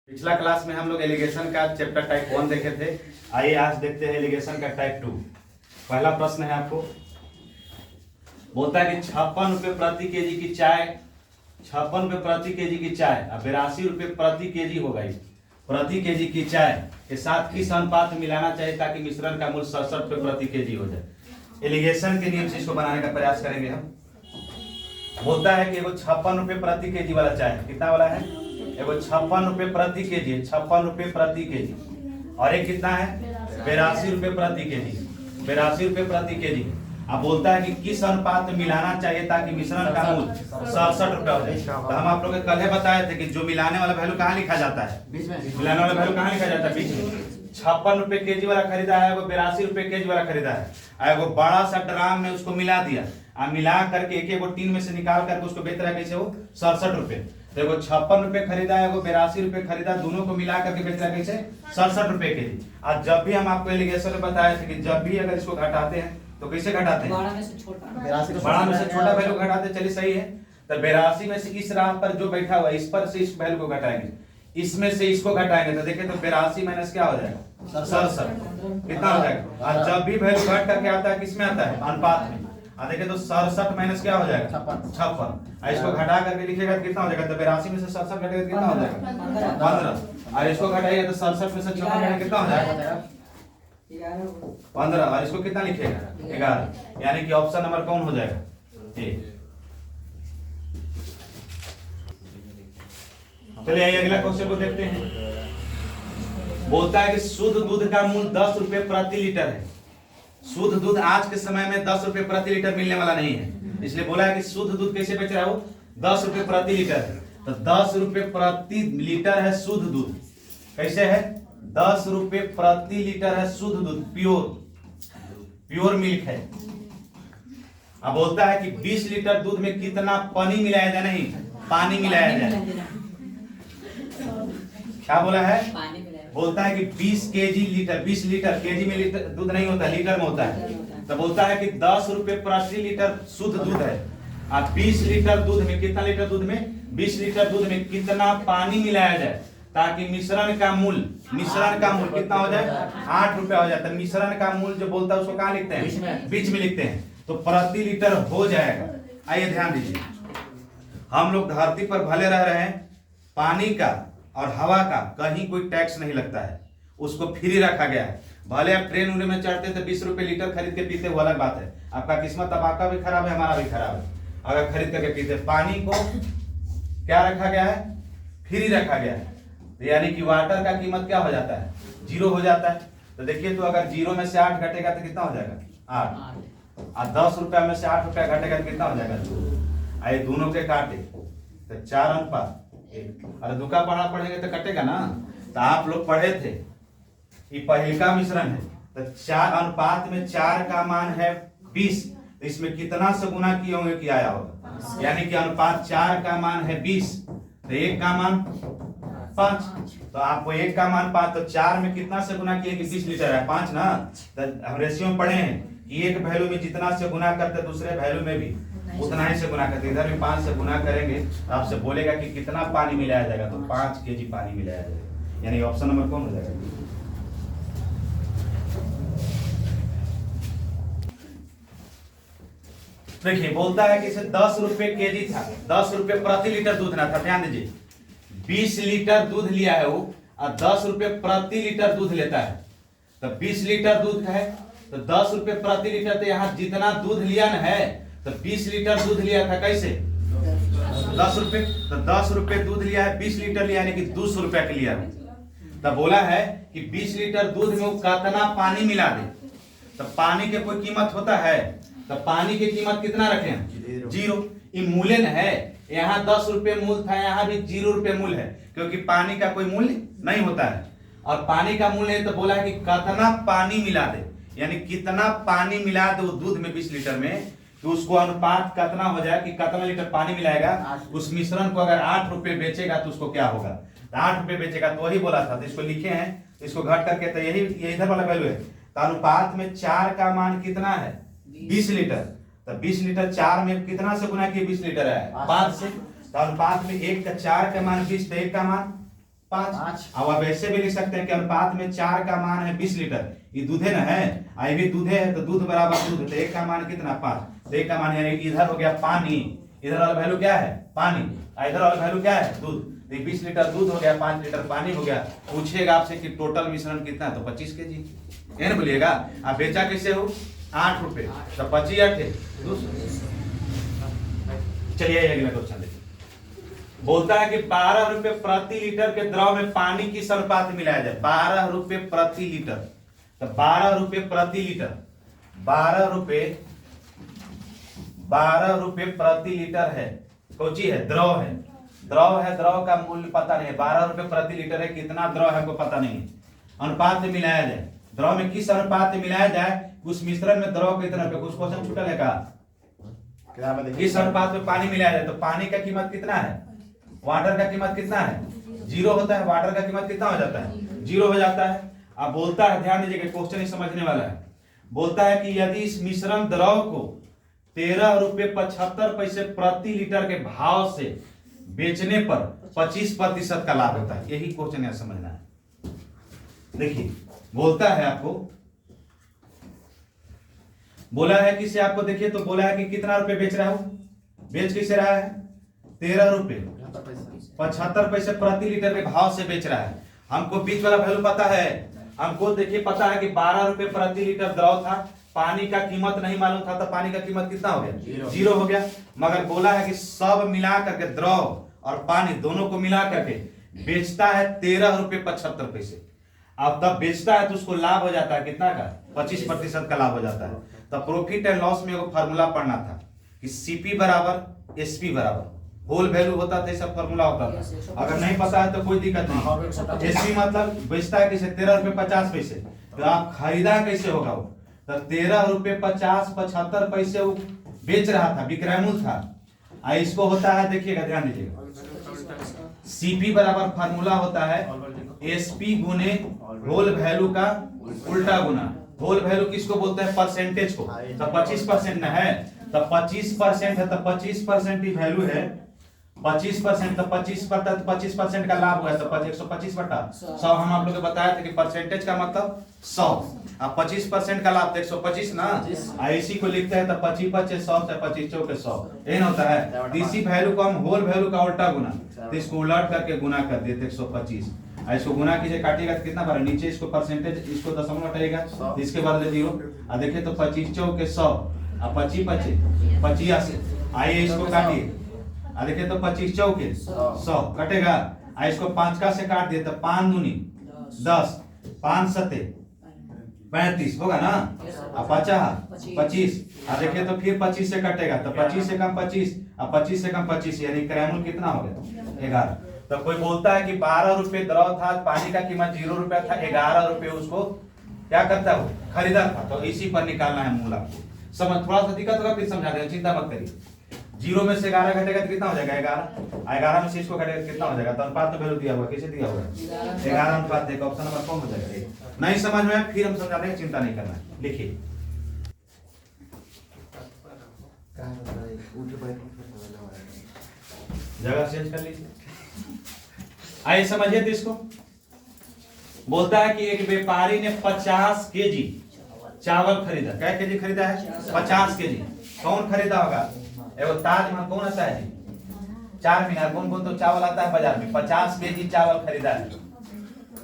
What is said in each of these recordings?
पिछला क्लास में हम लोग एलिगेशन का चैप्टर टाइप 1 देखे थे। आइए आज देखते हैं एलिगेशन का टाइप 2। पहला प्रश्न है आपको, बोलता है कि 56 रुपये प्रति केजी की चाय, 56 रुपये प्रति केजी की चाय अब 82 रुपये प्रति केजी हो गई। प्रति केजी की चाय के साथ किस अनुपात में मिलाना चाहिए ताकि मिश्रण का मूल्य 67 रुपये प्रति केजी हो जाए। एलिगेशन के नियम से इसको बनाने का प्रयास करेंगे हम। बोलता है कि वो 56 रुपये प्रति केजी वाला चाय कितना वाला है, एगो 56 रुपये प्रति केजी, 56 रुपये प्रति केजी, और एक कितना है 82 रुपये प्रति केजी, 82 रुपये प्रति केजी। अब बोलता है कि किस अनुपात में मिलाना चाहिए ताकि मिश्रण का मूल्य 67 रुपये हो जाए। तो हम आप लोग कल ही बताए थे कि जो मिलाने वाला वैल्यू कहाँ लिखा जाता है, मिलाने वाला वैल्यू कहाँ लिखा जाता है, बीच में। 56 रुपये केजी वाला खरीदा है, वो 82 रुपये केजी वाला खरीदा है, वो बड़ा सा ड्राम में उसको मिला दिया, मिला करके एक एक टीन में से निकाल करके उसको बेच रहा है कैसे, वो 67 रुपये। देखो 56 रुपये खरीदा है, वो 82 रुपये खरीदा, दोनों को मिला करके बेच रहा है कैसे 67 रुपये केजी। आज जब भी हम आपको एलिगेशन में बताए थे कि जब भी अगर इसको घटाते हैं तो कैसे घटाते हैं, बड़ा में से छोटा वैल्यू घटाते। चलिए सही है, तो 82 में से इस राह पर जो बैठा हुआ है इस पर से इस वैल्यू को घटाएंगे, इसमें से इसको घटाएंगे तो देखिए तो 82 माइनस क्या हो जाएगा 67 कितना हो जाएगा। आज जब भी वैल्यू घट करके आता है किसमें आता है, अनुपात में। देखिए तो 67 माइनस क्या हो जाएगा 56। इसको घटा करके लिखिएगा तो कितना हो जाएगा, तो 82 में से 67 घटेगा कितना हो जाएगा 15, और इसको घटाइएगा तो 67 में से 56 घटाएगा कितना हो जाएगा 15, और इसको कितना लिखिएगा 11, यानी कि ऑप्शन नंबर कौन हो जाएगा ए। चलिए आइए अगला क्वेश्चन को देखते हैं। बोलता है कि शुद्ध दूध का मूल्य 10 रुपये प्रति लीटर है। शुद्ध दूध आज के समय में 10 रुपये प्रति लीटर मिलने वाला नहीं है, इसलिए बोला है कि शुद्ध दूध कैसे बेच रहा है, वो 10 रुपये प्रति लीटर है। तो 10 रुपये प्रति लीटर है शुद्ध दूध, कैसे है 10 रुपये प्रति लीटर है शुद्ध दूध, प्योर मिल्क है। अब बोलता है कि 20 लीटर दूध में कितना पानी मिलाया जाए, नहीं पानी मिलाया जाए। क्या बोला है, बोलता है कि 20 केजी लीटर, 20 लीटर, केजी में लीटर दूध नहीं होता, लीटर में होता है। तो बोलता है कि 10 रुपये प्रति लीटर शुद्ध दूध है, और 20 लीटर दूध में कितना लीटर दूध में 20 लीटर दूध में कितना पानी मिलाया जाए ताकि मिश्रण का मूल्य कितना हो जाए 8 रुपया हो जाता है। मिश्रण का मूल्य जो बोलता है उसको कहाँ लिखते हैं, बीच में लिखते हैं, तो प्रति लीटर हो जाएगा। आइए ध्यान दीजिए, हम लोग धरती पर भले रह रहे हैं, पानी का और हवा का कहीं कोई टैक्स नहीं लगता है, उसको फ्री रखा गया है। भले आप ट्रेन उन्हें में चढ़ते थे 20 रुपए लीटर खरीद के पीते, वो अलग बात है, आपका किस्मत, अब आपका भी खराब है हमारा भी खराब है अगर खरीद करके पीते। पानी को क्या रखा गया है, फ्री रखा गया है, तो यानी कि वाटर का कीमत क्या हो जाता है, 0 हो जाता है। तो देखिए तो अगर 0 में से 8 घटेगा तो कितना हो जाएगा 8, और 10 रुपया में से 8 रुपया घटेगा तो कितना हो जाएगा 2। आइए दोनों के काटे तो 4 अनुपात 1, अरे दुका पढ़ा पढ़ेंगे तो कटेगा ना। तो आप लोग पढ़े थे ये पहिलका मिश्रण है, तो 4 अनुपात में 4 का मान है 20, तो इसमें कितना से गुना किए होंगे कि आया होगा, यानी कि अनुपात 4 का मान है 20, तो 1 का मान 5, तो आपको 1 का मान 5, तो 4 में कितना से गुना किए कि 20 लीटर है 5 ना। तो हम रेशियो में पढ़े हैं कि एक वैल्यू में जितना से गुना करते दूसरे वैल्यू में भी उतना ही से गुना करते, इधर भी 5 से गुना करेंगे तो आपसे बोलेगा कि कितना पानी मिलाया जाएगा, तो 5 केजी पानी मिलाया जाएगा, यानी ऑप्शन नंबर कौन हो जाएगा। देखिए बोलता है कि इसे 10 रुपये केजी था, 10 रुपये प्रति लीटर दूध ना था। ध्यान दीजिए 20 लीटर दूध लिया है वो, और 10 रुपये प्रति लीटर दूध लेता है, तो 20 लीटर दूध है तो 10 रुपये प्रति लीटर, तो यहाँ जितना दूध लिया न है, तो 20 लीटर दूध लिया था कैसे 10 रुपये, तो 10 रुपये दूध लिया है, 20 लीटर लिया यानी कि 200 रुपया के लिया है। तब बोला है कि 20 लीटर दूध में वो कितना पानी मिला दे, तो पानी के कोई कीमत होता है, तो पानी की कीमत कितना रखें 0। ये मूल्य है, यहाँ 10 रुपये मूल्य था, यहाँ भी 0 रुपये मूल्य है, क्योंकि पानी का कोई मूल्य नहीं होता है, और पानी का मूल्य है तो बोला है कि कितना पानी मिला दे, यानी कितना पानी मिला दे वो दूध में 20 लीटर में, तो उसको अनुपात कितना हो जाए कि कितना लीटर पानी मिलाएगा। उस मिश्रण को अगर 8 रुपये बेचेगा तो उसको क्या होगा, 8 रुपये बेचेगा, तो वही बोला था, तो इसको लिखे हैं, तो इसको घट करके तो यही इधर वाला वैल्यू है। तो अनुपात में 4 का मान कितना है 20 लीटर, तो 20 लीटर 4 में कितना से गुना किए 20 लीटर है 5 से, तो अनुपात में 1 का 4 का मान 20, तो 1 का मान 5। अब आप ऐसे भी लिख सकते हैं कि अनुपात में 4 का मान है 20 लीटर, ये दूधे ना है, ये भी दूधे है, तो दूध बराबर दूध, तो 1 का मान कितना 5, तो 1 का मान यानी इधर हो गया पानी, इधर वाला वैल्यू क्या है पानी, इधर वाला वैल्यू क्या है दूध, तो 20 लीटर दूध हो गया, 5 लीटर पानी हो गया। पूछेगा आपसे कि टोटल मिश्रण कितना है, तो 25 kg, ये ना बोलिएगा। आप बेचा कैसे हो 8 रुपए, तो 25 8 200। चलिए अगला क्वेश्चन देखिए, बोलता है कि 12 रुपए प्रति लीटर के द्रव में पानी किस अनुपात में मिलाया जाए, 12 रुपए प्रति लीटर, तो 12 रुपए प्रति लीटर, 12 रुपए प्रति लीटर है, कोची है द्रव है, द्रव का मूल्य पता नहीं है, 12 रुपए प्रति लीटर है, कितना द्रव है हमको पता नहीं है, अनुपात में मिलाया जाए, द्रव में किस अनुपात में मिलाया जाए, उस मिश्रण में द्रव कितना रुपए, कुछ क्वेश्चन छूटा है का, किस अनुपात में पानी मिलाया जाए, तो पानी का कीमत कितना है, वाटर का कीमत कितना है 0 होता है, वाटर का कीमत कितना हो जाता है 0 हो जाता है। अब बोलता है, ध्यान दीजिएगा क्वेश्चन ही समझने वाला है, बोलता है कि यदि इस मिश्रण द्रव को 13 रुपए 75 पैसे प्रति लीटर के भाव से बेचने पर 25% का लाभ होता है, यही क्वेश्चन यहां समझना है। देखिए बोलता है आपको, बोला है किसे आपको, देखिए तो बोला है कि कितना रुपए बेच रहा हूं, बेच किसे रहा है 13 रुपए 75 पैसे प्रति लीटर के भाव से बेच रहा है। हमको बीच वाला वैल्यू पता है, हमको देखिए पता है कि 12 रुपए प्रति लीटर द्रव था, पानी का कीमत नहीं मालूम था, तो पानी का कीमत कितना हो गया 0 हो गया। मगर बोला है कि सब मिला करके द्रव और पानी दोनों को मिला करके बेचता है 13 रुपए 75 पैसे। अब तब बेचता है तो उसको लाभ हो जाता है कितना का 25% का लाभ हो जाता है। तो प्रॉफिट एंड लॉस में एगो फार्मूला पढ़ना था कि सीपी बराबर एसपी बराबर होल वैल्यू होता था, सब फार्मूला होता था। अगर नहीं पता है तो कोई दिक्कत नहीं। एसपी मतलब बेचता है कैसे 13 रुपए 50 पैसे, तो आप खरीदा कैसे होगा वो, तो 13 रुपए 75 पैसे वो बेच रहा था, विक्रय मूल्य था। इसको होता है, देखिएगा ध्यान दीजिएगा, सीपी बराबर फार्मूला होता है एसपी गुने होल वैल्यू का उल्टा गुना। होल वैल्यू किसको बोलते हैं परसेंटेज को, तो 25% ना है, तो 25% है, तो 25% ही वैल्यू है 25%, तो 25% का लाभ हुआ है, तो 125 बटा 100 हम आप लोग को बताया था कि परसेंटेज का मतलब 100, अब 25% का लाभ 125 ना, इसी को लिखते हैं तो 25 25 100 से 25 चौके 100 ये होता है। इसी वैल्यू को हम होल वैल्यू का उल्टा गुना, तो इसको उलट करके गुना कर दिए 125, इसको गुना कीजिए, काटिएगा तो कितना बार नीचे इसको परसेंटेज, इसको दशमलव हटाइएगा, इसके बदले 0, और देखिए तो 25 चौके 100, अब 25 25 85, आइए इसको काटिए, देखिए तो 25 चौके 100 कटेगा, इसको 5 का से काट दिए तो 5 दूनी 10, 5 सते 35 होगा ना, अब 50 25, देखिए तो फिर 25 से कटेगा तो 25 से कम 25, अब 25 से कम 25 यानी क्रयमूल्य कितना हो गया 11। तो कोई बोलता है कि 12 रुपए द्रव था, पानी का कीमत 0 रुपया था, 11 रुपए उसको क्या करता है खरीदा था, तो इसी पर निकालना है मूल। आपको समझ थोड़ा सा दिक्कत होगा, फिर समझा देंगे, चिंता मत करिए। 0 में से 11 घटेगा तो कितना हो जाएगा 11, 11 में से इसको घटेगा कितना हो जाएगा, तो अनुपात तो वैल्यू दिया हुआ, कैसे दिया हुआ है 11 अनुपात देखो, ऑप्शन नंबर कौन हो जाएगा। नहीं समझ में फिर हम समझा देंगे, चिंता नहीं करना है। लिखिए जगह चेंज कर लीजिए, आइए समझिए तो इसको। बोलता है कि एक व्यापारी ने 50 केजी चावल खरीदा, क्या केजी खरीदा है 50 केजी। कौन खरीदा होगा, एगो ताजमहल कौन आता है जी, 4 मीनार, कौन कौन तो चावल आता है बाजार में, 50 केजी चावल खरीदा है,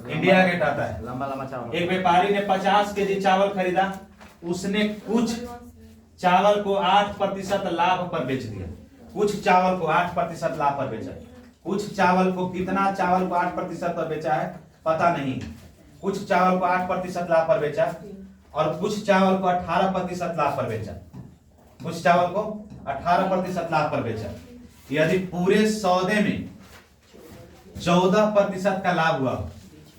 इंडिया गेट आता है लंबा लंबा चावल। एक व्यापारी ने 50 केजी चावल खरीदा, उसने कुछ चावल को 8% लाभ पर बेच दिया, कुछ चावल को 8% लाभ पर बेचा, कुछ चावल को, कितना चावल को 8% पर बेचा है पता नहीं, कुछ चावल को 8% लाभ पर बेचा और कुछ चावल को 18% लाभ पर बेचा, कुछ चावल को 18% लाभ पर बेचा। यदि पूरे सौदे में 14% का लाभ हुआ,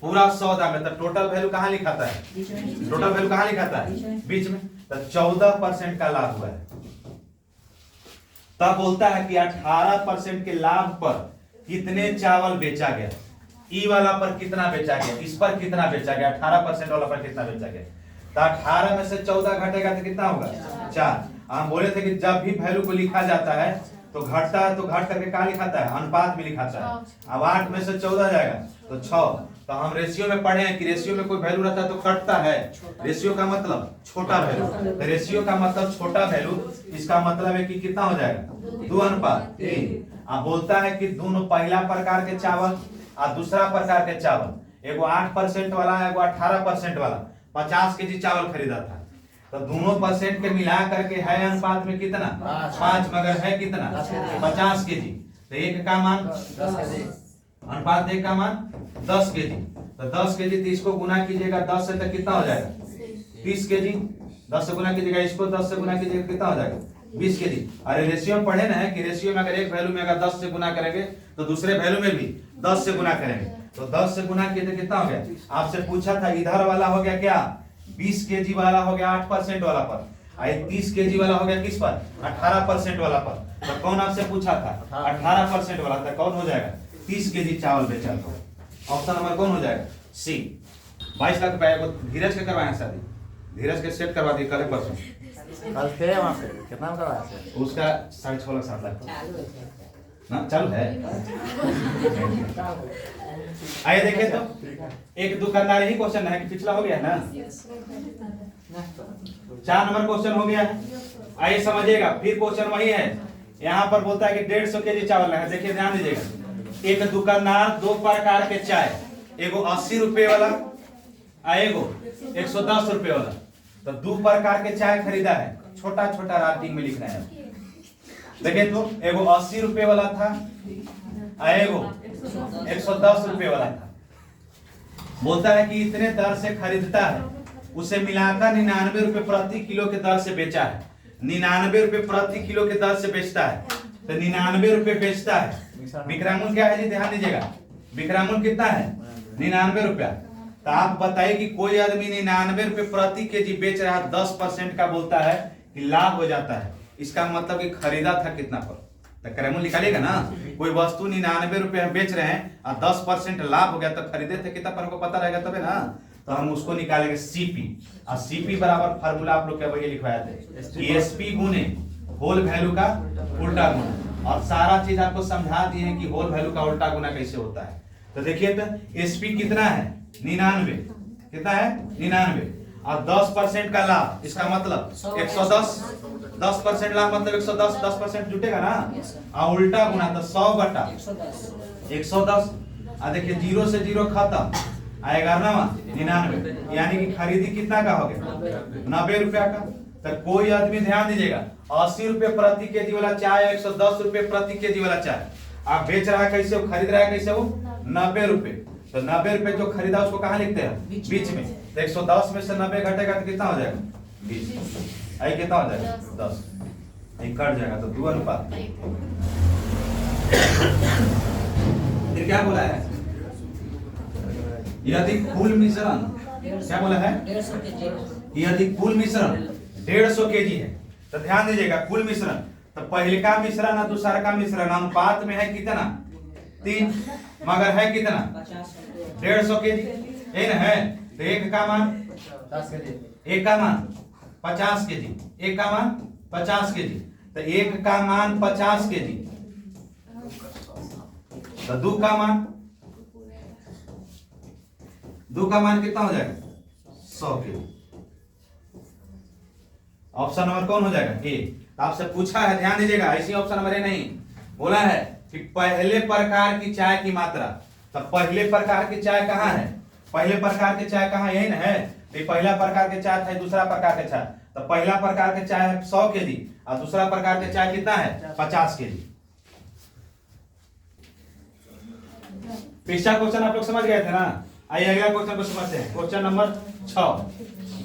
पूरा सौदा में, तो टोटल वैल्यू कहां लिखाता है, टोटल वैल्यू कहां लिखाता है बीच में, तो 14% का लाभ हुआ है। तब बोलता है कि 18% के लाभ पर कितने चावल बेचा गया, ई वाला पर कितना बेचा गया, इस पर कितना बेचा गया, 18% वाला पर कितना बेचा गया, तो 18 में से 14 घटेगा तो कितना होगा 4। हम बोले थे कि जब भी वैल्यू को लिखा जाता है तो घटता है तो घट करके कहाँ लिखाता है अनुपात में लिखाता है। अब 8 में से 14 जाएगा तो 6। तो हम रेशियो में पढ़े हैं कि रेशियो में कोई वैल्यू रहता है तो कटता है। रेशियो का मतलब छोटा वैल्यू, तो रेशियो का मतलब छोटा वैल्यू, इसका मतलब है कि कितना हो जाएगा 2:3। अब बोलता है कि दोनों पहला प्रकार के चावल और दूसरा प्रकार के चावल, एगो 8% वाला एगो 18% वाला 50 केजी चावल खरीदा था। तो दोनों परसेंट के मिला करके है अनुपात में कितना 5, मगर है कितना 50 केजी। तो एक का मान अनुपात एक का मान 10 केजी। तो 10 केजी, तो इसको गुना कीजिएगा 10 से, तो कितना हो जाएगा 30 केजी। 10 से गुना कीजिएगा इसको, 10 से गुना कीजिएगा कितना हो जाएगा 20 केजी। अरे रेशियो में पढ़े ना है कि रेशियो में अगर एक वैल्यू में अगर 10 से गुना करेंगे तो दूसरे वैल्यू में भी 10 से गुना करेंगे। तो 10 से गुना किए तो कितना हो गया, आपसे पूछा था इधर वाला हो गया क्या 20 केजी वाला हो गया 8% वाला पर, 30 केजी वाला हो गया किस पर 18% वाला पर। तो कौन आपसे पूछा था 18% वाला, था कौन हो जाएगा 30 केजी चावल बेचा था। ऑप्शन नंबर कौन हो जाएगा सी। 22 लाख रुपए को धीरज के करवाए शादी, धीरज के सेट करवा दिए कल परसों, कल थे वहाँ पे कितना करवाया थे? उसका 6.5 लाख 7 लाख ना चालू है। आइए देखें तो एक दुकानदार ही क्वेश्चन है कि पिछला हो गया ना, 4 नंबर क्वेश्चन हो गया है। आइए समझिएगा, फिर क्वेश्चन वही है। यहाँ पर बोलता है कि 150 केजी चावल है। देखिए ध्यान दीजिएगा, एक दुकानदार 2 प्रकार के चाय, एगो 80 रुपए वाला और एगो 110 रुपए वाला, तो 2 प्रकार के चाय खरीदा है। छोटा छोटा राइटिंग में लिखना है। देखिए तो एगो 80 रुपए वाला था और एगो 110 रुपए वाला था। बोलता है कि इतने दर से खरीदता है, उसे मिलाकर 99 रुपए प्रति किलो के दर से बेचा है। 99 रुपए प्रति किलो के दर से बेचता है, तो 99 रुपए बेचता है। विक्रय मूल्य क्या है जी, ध्यान दीजिएगा, विक्रय मूल्य कितना है 99 रुपया। तो आप बताइए कि कोई आदमी 99 रुपए प्रति केजी बेच रहा है, 10% का बोलता है कि लाभ हो जाता है। इसका मतलब कि खरीदा था कितना पर, तो क्रय मूल्य निकालेगा ना। कोई वस्तु 99 रुपए हम बेच रहे हैं और 10% लाभ हो गया, तो खरीदे थे कितना पर हमको पता रहेगा तबे ना। तो हम उसको निकालेंगे सीपी, और सीपी बराबर फार्मूला आप लोग क्या वही लिखवाए थे, एसपी गुने होल वैल्यू का उल्टा गुना। और सारा चीज आपको समझा दिए हैं कि होल वैल्यू का उल्टा गुना कैसे होता है। तो देखिए तो एसपी कितना है 99, कितना है 99, और 10% का लाभ, इसका मतलब 110, 10% लाभ मतलब 110, 10% जुटेगा ना, और उल्टा गुना तो 100 बटा 110। और देखिए 0 से 0 खत्म आएगा ना 99, यानी कि खरीदी कितना का हो गया 90 रुपया का। तो कोई आदमी ध्यान दीजिएगा 80 रुपए प्रति केजी वाला चाय, 110 रुपए प्रति केजी वाला चाय आप बेच रहा है कैसे, वो खरीद रहा है कैसे, वो 90 रुपए। तो 90 रुपए जो खरीदा उसको कहाँ लिखते हैं बीच में। तो 110 में से 90 घटेगा तो कितना हो जाएगा 20, आई कितना हो जाएगा 10, कट जाएगा तो 2 अनुपात। फिर क्या बोला है, यदि कुल मिश्रण, क्या बोला है यदि कुल मिश्रण 150 केजी है, तो ध्यान दीजिएगा कुल मिश्रण, तो पहले का मिश्रण और दूसरा का मिश्रण अनुपात में है कितना 3, मगर है कितना 150 केजी, ये ना है। तो एक का मान 50 केजी, एक का मान 50 केजी, तो एक का मान 50 केजी, तो 2 का मान कितना हो जाएगा 100 केजी। ऑप्शन नंबर कौन हो जाएगा ए। तो आपसे पूछा है, ध्यान दीजिएगा, ऐसी ऑप्शन नंबर ए नहीं बोला है कि पहले प्रकार की चाय की मात्रा। तो पहले प्रकार की चाय कहाँ है, पहले प्रकार के चाय कहाँ, यही ना है। तो पहला प्रकार के चाय था, दूसरा प्रकार के चाय, तो पहला प्रकार के चाय है 100 केजी और दूसरा प्रकार के चाय कितना है 50 केजी। पिछला क्वेश्चन आप लोग समझ गए थे ना। आइए अगला क्वेश्चन को समझते हैं। क्वेश्चन नंबर 6,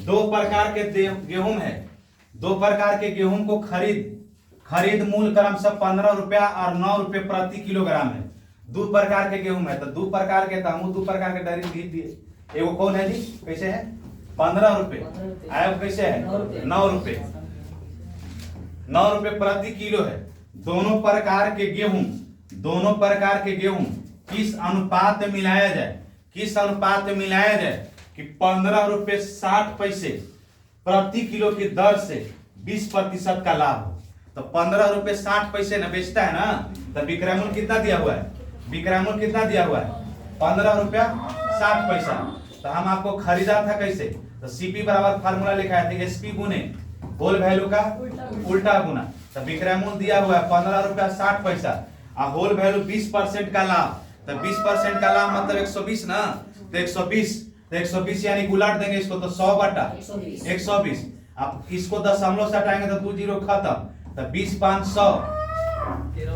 2 प्रकार के गेहूं है, 2 प्रकार के गेहूं को खरीद मूल्य क्रमशः 15 रुपया और 9 रुपये प्रति किलोग्राम है। 2 प्रकार के गेहूं है, तो 2 प्रकार के, तो हम 2 प्रकार के डायरेक्ट लिख दिए। एगो कौन है जी, कैसे है 15 रुपये, आया कैसे है 9 रुपये, 9 रुपये प्रति किलो है। दोनों प्रकार के गेहूं किस अनुपात में मिलाया जाए, किस अनुपात में मिलाया जाए कि 15 रुपये 60 पैसे प्रति किलो की दर से 20% का लाभ हो। तो 15 रुपये 60 पैसे न बेचता है ना, तो विक्रय मूल्य कितना दिया हुआ है, विक्रय मूल्य कितना दिया हुआ है 15 रुपया 60 पैसा। तो हम आपको खरीदा था कैसे, तो सीपी बराबर फार्मूला लिखा है एसपी गुने होल वैल्यू का उल्टा गुना। तो विक्रय मूल्य दिया हुआ है 15 रुपया 60 पैसा और होल वैल्यू 20% का लाभ। तो 20% का लाभ मतलब 120 ना, तो 120 यानी उलट देंगे इसको, तो 100 बटा 120। आप इसको दशमलव से हटाएंगे तो 2 जीरो खत्म, तो 20 5 100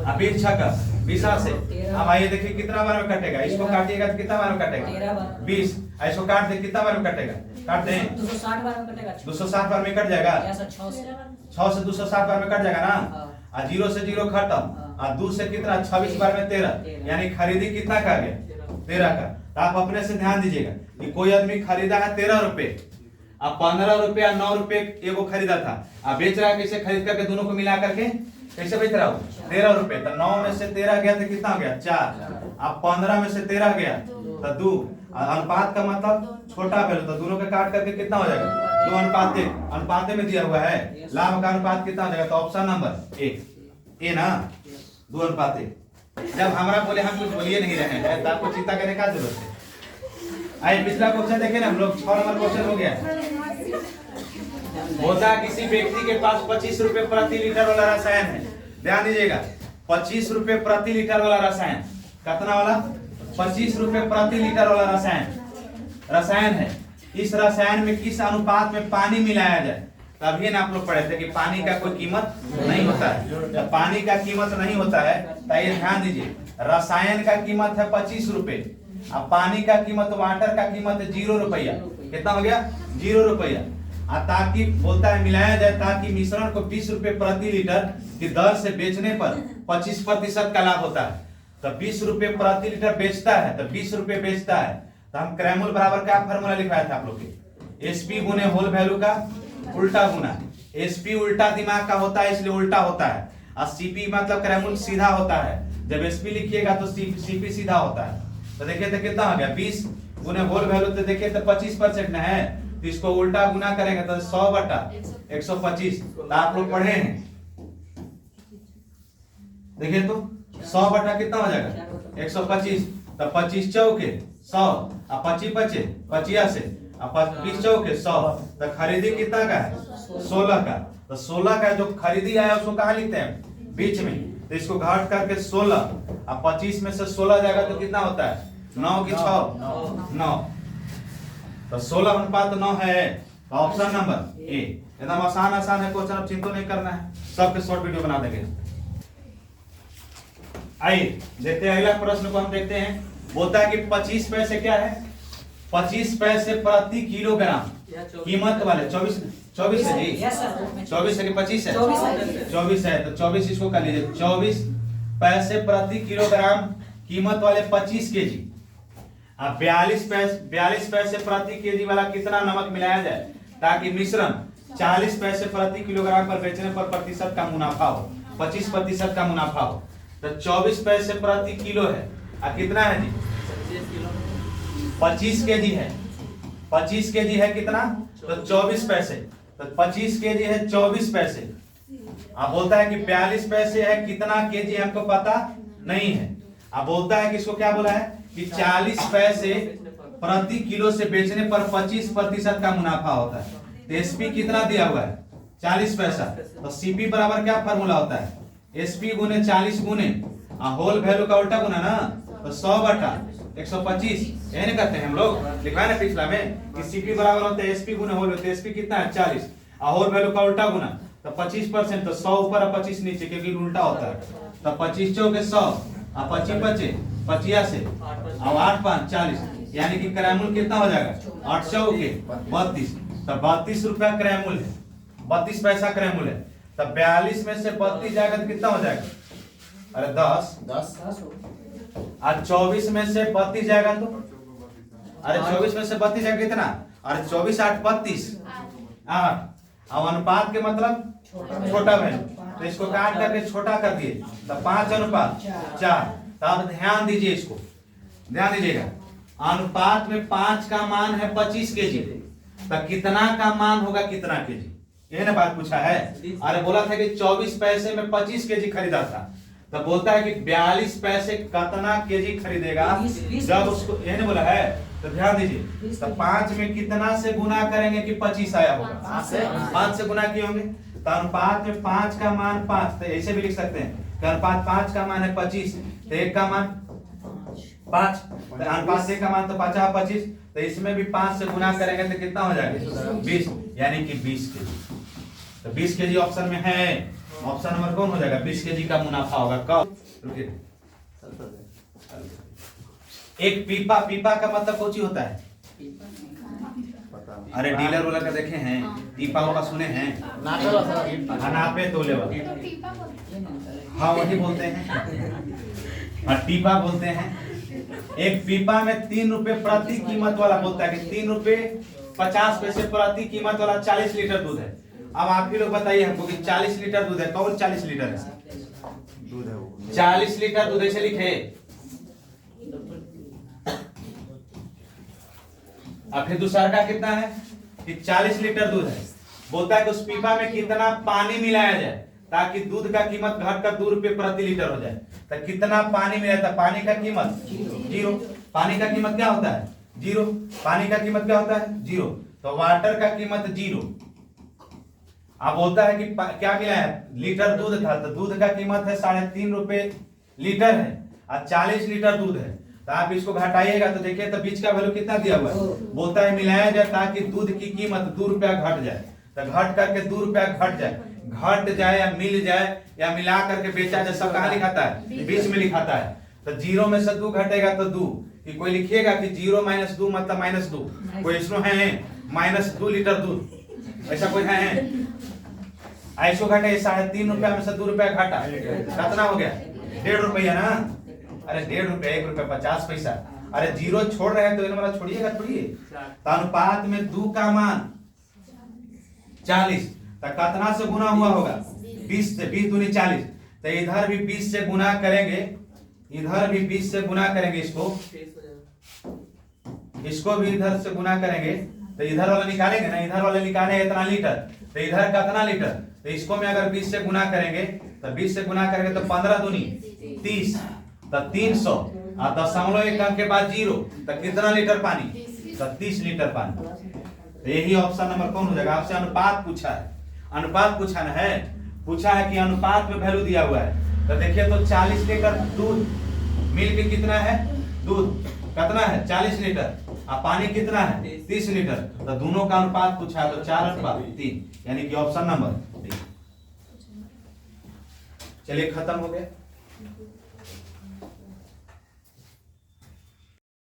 अब 20 छक्का 20 से। अब आइए देखिए कितना बार में कटेगा, इसको काटिएगा तो कितना बार में कटेगा 20, इसको काट दे कितना बार में कटेगा, काट दें 260 बार में कटेगा, 260 बार में कट जाएगा, 6 से 260 बार में कट जाएगा ना, और 0 से 0 खत्म, और 2 से कितना 26 बार में 13, यानी खरीदी कितना का गया 13 का। तो आप अपने से ध्यान दीजिएगा कि कोई आदमी खरीदा है 13 रुपए, अब 15 रुपया 9 रुपए एगो खरीदा था, अब बेच रहा है कैसे, खरीद करके दोनों को मिला करके कैसे बेच रहा हूँ 13 रुपए। तो 9 में से 13 गया तो कितना हो गया 4, अब 15 में से 13 गया तो 2, अनुपात का मतलब छोटा वैल्यू, तो दोनों के काट करके कितना हो जाएगा 2 अनुपात 1, अनुपात में दिया हुआ है, लाभ का अनुपात कितना हो जाएगा, तो ऑप्शन नंबर ए ना 2 अनुपात 1। जब हमारा बोले हम कुछ बोलिए नहीं रहे हैं तो आपको चिंता करने का जरूरत है। आइए पिछला क्वेश्चन देखें ना हम लोग, 6 नंबर क्वेश्चन हो गया। होता किसी व्यक्ति के पास 25 रुपए प्रति लीटर वाला रसायन है, ध्यान दीजिएगा 25 रुपए प्रति लीटर वाला रसायन, कितना वाला 25 रुपए प्रति लीटर वाला रसायन है। इस रसायन में किस अनुपात में पानी मिलाया जाए, तभी ना आप लोग पढ़े थे कि पानी का कोई कीमत नहीं होता है। जब पानी का कीमत नहीं होता है तो ये ध्यान दीजिए, रसायन का कीमत है 25 रुपए, अब पानी का कीमत वाटर का कीमत है 0 रुपया, कितना हो गया 0 रुपया। ताकि बोलता है मिलाया जाए ताकि मिश्रण को 20 रुपए प्रति लीटर की दर से बेचने पर 25% का लाभ होता है। तो 20 रुपए प्रति लीटर बेचता है, तो 20 रुपए बेचता है, तो हम क्रैमूल बराबर क्या फार्मूला लिखवाया था आप लोग के, एसपी गुने होल वैल्यू का उल्टा गुना। एसपी उल्टा दिमाग का होता है इसलिए उल्टा होता है, और सीपी मतलब क्रैमूल सीधा होता है। जब एसपी लिखिएगा तो सीपी सीधा होता है। तो देखिए तो कितना हो गया 20 गुने होल वैल्यू, तो देखिए तो 25% ना है, तो इसको उल्टा गुना करेंगे तो 100 बटा 125। तो आप लोग पढ़े हैं, देखिए तो 100 बटा कितना हो जाएगा 125, तो 25 चौके 100, और 25 बचे 85, और 20 चौके 100, तो खरीदी कितना का है 16 का। तो 16 का जो खरीदी आया उसको कहाँ लिखते हैं बीच में, तो इसको घाट करके 16, अब 25 में से 16 जाएगा तो कितना होता है 9 की 6 9, तो 16 अनुपात 9 है। तो ऑप्शन नंबर ए एकदम आसान है क्वेश्चन, अब चिंता नहीं करना है, सबके शॉर्ट वीडियो बना देंगे। आइए देखते हैं अगला प्रश्न को हम देखते हैं। बोलता है कि 25 पैसे क्या है 25 पैसे प्रति किलोग्राम कीमत वाले 24 है जी, 24 है कि 25 है 24 है, तो 24 इसको कर लीजिए 24 पैसे प्रति किलोग्राम कीमत वाले 25 केजी। अब 42 पैसे प्रति केजी वाला कितना नमक मिलाया जाए ताकि मिश्रण 40 पैसे प्रति किलोग्राम पर बेचने पर प्रतिशत का मुनाफा हो, 25% का मुनाफा हो। तो 24 पैसे प्रति किलो है, अब कितना है जी 25 केजी है, 25 केजी है कितना, तो 24 पैसे, तो 25 केजी है 24 पैसे। अब बोलता है कि 42 पैसे है, कितना केजी हमको पता नहीं है। अब बोलता है कि इसको क्या बोला है कि 40 पैसे प्रति किलो से बेचने पर 25% का मुनाफा होता है। तो एसपी कितना दिया हुआ है 40 पैसा, तो सीपी बराबर क्या फार्मूला होता है एसपी गुने 40 गुने होल वैल्यू का उल्टा गुना ना, तो 100 बटा 125, यही करते हैं हम लोग, लिखा है ना पिछला में कि सीपी बराबर होता है एसपी गुने होल, तो एसपी कितना है 40 होल वैल्यू का उल्टा गुना, तो 25%, तो 100 ऊपर और 25 नीचे क्योंकि उल्टा होता है। तो 25 चौके 100 और 25 बचे 85 और 8 5 40, यानी कि क्रैमूल कितना हो जाएगा 8 चौके 32, तो 32 रुपया क्रैमूल है, 32 पैसा क्रैमूल है। तो 42 में से 32 जाएगा तो कितना हो जाएगा, अरे 10 और 24 में से 32 जाएगा तो, अरे 24 में से 32 जाएगा कितना, अरे 24 8 32 8, अब अनुपात के मतलब छोटा वैल्यू, तो इसको काट करके छोटा कर दिए तो 5 अनुपात 4। तो अब ध्यान दीजिए, इसको ध्यान दीजिएगा, अनुपात में 5 का मान है 25 केजी, तो कितना का मान होगा कितना केजी, यही ना बात पूछा है। अरे बोला था कि 24 पैसे में 25 केजी खरीदा था, तो बोलता है कि 42 पैसे कितना केजी खरीदेगा जब उसको, ये नहीं बोला है, तो ध्यान दीजिए। तो 5 में कितना से गुना करेंगे कि 25 आया होगा? 5 से गुना किए होंगे। तो अनुपात में 5 का मान 5, तो ऐसे भी लिख सकते हैं कि अनुपात 5 का मान है 25, तो 1 का मान 5, तो अनुपात 1 का मान तो 50 25, तो इसमें भी 5 से गुना करेंगे तो कितना हो जाएगा? 20, यानी कि 20 केजी। तो 20 केजी ऑप्शन में है। ऑप्शन नंबर कौन हो जाएगा? 20 केजी का मुनाफा होगा। कब? रुकिए, एक पीपा, पीपा का मतलब कौन सी होता है? अरे डीलर वाला का देखे हैं, पीपा वाला सुने हैं? नापे तोले वाला, हाँ वही बोलते हैं, हाँ टीपा बोलते हैं। एक पीपा में 3 रुपए प्रति कीमत वाला बोलता है कि 3 रुपए 50 पैसे प्रति कीमत वाला 40 लीटर दूध है। अब आप ही लोग बताइए हमको कि 40 लीटर दूध है, कौन 40 लीटर है? दूध है वो 40 लीटर दूध ऐसे लिखे। अब फिर दूसरा का कितना है कि 40 लीटर दूध है। बोलता है कि उस पीपा में कितना पानी मिलाया जाए ताकि दूध का कीमत घटकर 2 रुपए प्रति लीटर हो जाए। तो कितना पानी मिलाया था? पानी का कीमत 0। पानी का कीमत क्या होता है? 0। पानी का कीमत क्या होता है? 0। तो वाटर का कीमत 0। अब बोलता है कि क्या मिलाया है? लीटर दूध था, तो दूध का कीमत है 3.5 रुपए लीटर है और 40 लीटर दूध है। तो आप इसको घटाइएगा तो देखिए तो बीच का वैल्यू कितना दिया हुआ है? बोलता है मिलाया जाए ताकि दूध की कीमत 2 रुपया घट जाए। तो घट करके 2 रुपया घट जाए या मिल जाए या मिला करके बेचा जाए, सब कहाँ लिखाता है? बीच में लिखाता है। तो 0 में से 2 घटेगा तो 2, कि कोई लिखिएगा कि 0 - 2 मतलब -2। कोई इसमें है -2 लीटर दूध, ऐसा कोई है? ऐसो घटे 3.5 रुपया में से 2 रुपया घटा, कितना हो गया? 1.5 रुपया ना। अरे 1.5 रुपया, 1 रुपया 50 पैसा। अरे 0 छोड़ रहे हैं तो इन्हें छोड़िएगा थोड़ी। तो अनुपात में 2 का मान 40, तो कितना से गुना हुआ होगा? 20 से। 20 दूनी 40, तो इधर भी 20 से गुना करेंगे, इधर भी 20 से गुना करेंगे, इसको भी इधर से गुना करेंगे। तो इधर वाला निकालेंगे ना, इधर वाले निकाले इतना लीटर, तो इधर कितना लीटर? तो इसको में अगर 20 से गुना करेंगे तो 20 से गुना करेंगे तो 15 दूनी 30, तो 300 और दशमलव एक अंक के बाद 0, तो कितना लीटर पानी? तो 30 लीटर पानी। तो यही ऑप्शन नंबर कौन हो जाएगा? आपसे अनुपात पूछा है, अनुपात पूछा ना है, पूछा है कि अनुपात में वैल्यू दिया हुआ है। तो देखिए तो 40 लीटर दूध मिल के कितना है? दूध कितना है? 40 लीटर और पानी कितना है? 30 लीटर। तो दोनों का अनुपात पूछा है, तो 4:3, यानी कि ऑप्शन नंबर डी। चलिए खत्म हो गया।